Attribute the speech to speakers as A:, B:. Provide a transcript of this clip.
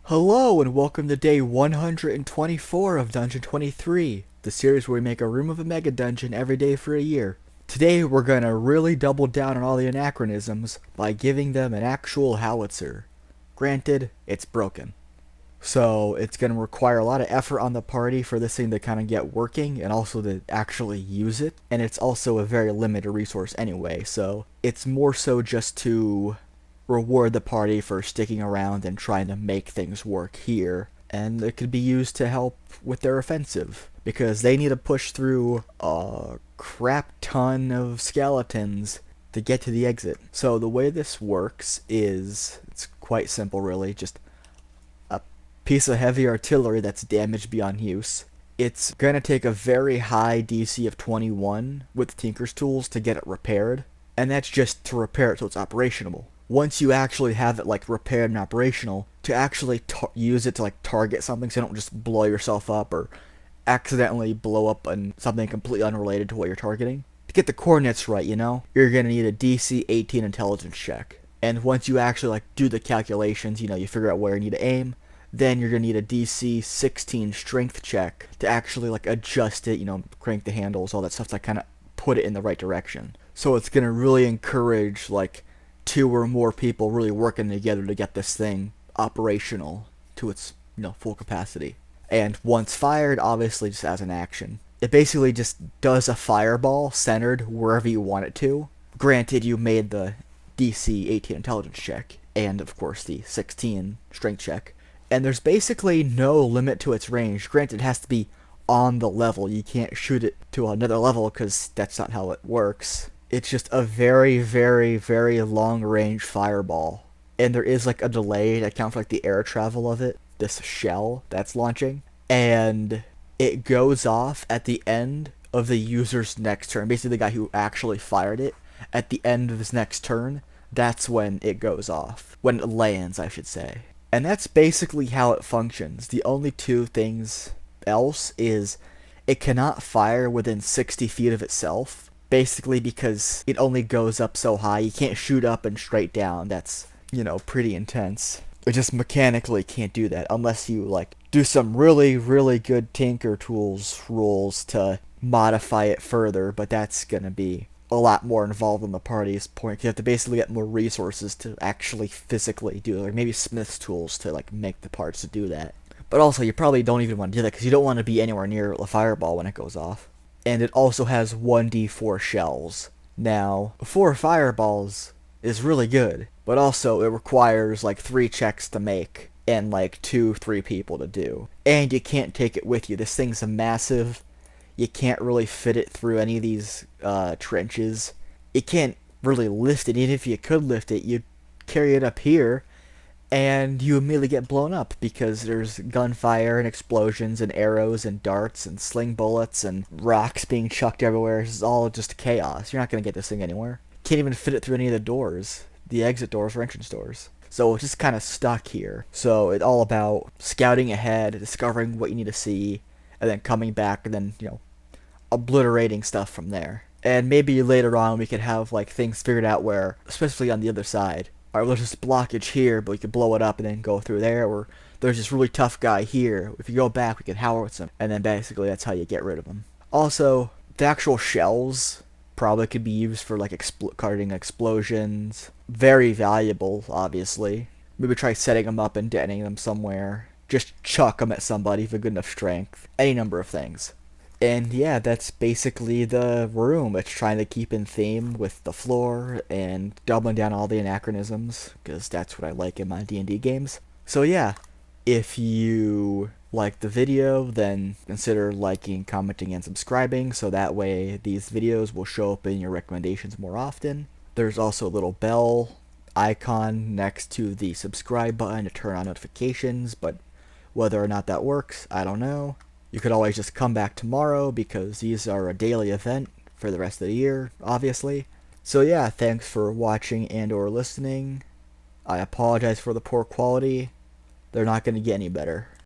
A: Hello and welcome to day 124 of Dungeon 23, the series where we make a room of a mega dungeon every day for a year. Today we're gonna really double down on all the anachronisms by giving them an actual howitzer. Granted, it's broken. So it's gonna require a lot of effort on the party for this thing to kind of get working and also to actually use it. And it's also a very limited resource anyway, so it's more so just to reward the party for sticking around and trying to make things work here. And it could be used to help with their offensive, because they need to push through a crap ton of skeletons to get to the exit. So the way this works is, it's quite simple really, just a piece of heavy artillery that's damaged beyond use. It's gonna take a very high DC of 21 with Tinker's tools to get it repaired, and that's just to repair it so it's operational. Once you actually have it like repaired and operational, to actually use it to like target something so you don't just blow yourself up or accidentally blow up on something completely unrelated to what you're targeting. To get the coordinates right, you're gonna need a DC 18 intelligence check. And once you actually like do the calculations, you figure out where you need to aim, then you're gonna need a DC 16 strength check to actually like adjust it, crank the handles, all that stuff to kind of put it in the right direction. So it's gonna really encourage like 2 or more people really working together to get this thing operational to its full capacity. And once fired, obviously just as an action, it basically just does a fireball centered wherever you want it to. Granted, you made the DC 18 intelligence check and of course the 16 strength check, and there's basically no limit to its range. Granted, it has to be on the level. You can't shoot it to another level because that's not how it works. It's just a very, very, very long-range fireball. And there is like a delay to account for like the air travel of it, this shell that's launching. And it goes off at the end of the user's next turn. Basically the guy who actually fired it, at the end of his next turn, that's when it goes off. When it lands, I should say. And that's basically how it functions. The only 2 things else is it cannot fire within 60 feet of itself. Basically because it only goes up so high, you can't shoot up and straight down. That's, pretty intense. It just mechanically can't do that unless you like do some really, really good Tinker Tools rules to modify it further, but that's gonna be a lot more involved in the party's point. You have to basically get more resources to actually physically do it, or maybe Smith's tools to like make the parts to do that. But also, you probably don't even want to do that because you don't want to be anywhere near the fireball when it goes off. And it also has 1d4 shells. Now, 4 fireballs is really good, but also it requires like 3 checks to make and like 2-3 people to do. And you can't take it with you. This thing's massive. You can't really fit it through any of these trenches. You can't really lift it. Even if you could lift it, you'd carry it up here and you immediately get blown up because there's gunfire and explosions and arrows and darts and sling bullets and rocks being chucked everywhere. It's all just chaos. You're not going to get this thing anywhere. Can't even fit it through any of the doors, the exit doors or entrance doors. So it's just kind of stuck here. So it's all about scouting ahead, discovering what you need to see, and then coming back and then, obliterating stuff from there. And maybe later on we could have like things figured out where, especially on the other side, or there's this blockage here, but we could blow it up and then go through there, or there's this really tough guy here. If you go back, we can howitz him, and then basically that's how you get rid of him. Also, the actual shells probably could be used for like guarding explosions. Very valuable, obviously. Maybe try setting them up and detonating them somewhere. Just chuck them at somebody for good enough strength. Any number of things. And yeah, that's basically the room. It's trying to keep in theme with the floor and doubling down all the anachronisms, because that's what I like in my D&D games. So yeah, if you like the video, then consider liking, commenting, and subscribing, so that way these videos will show up in your recommendations more often. There's also a little bell icon next to the subscribe button to turn on notifications, but whether or not that works, I don't know. You could always just come back tomorrow because these are a daily event for the rest of the year, obviously. So yeah, thanks for watching and or listening. I apologize for the poor quality. They're not going to get any better.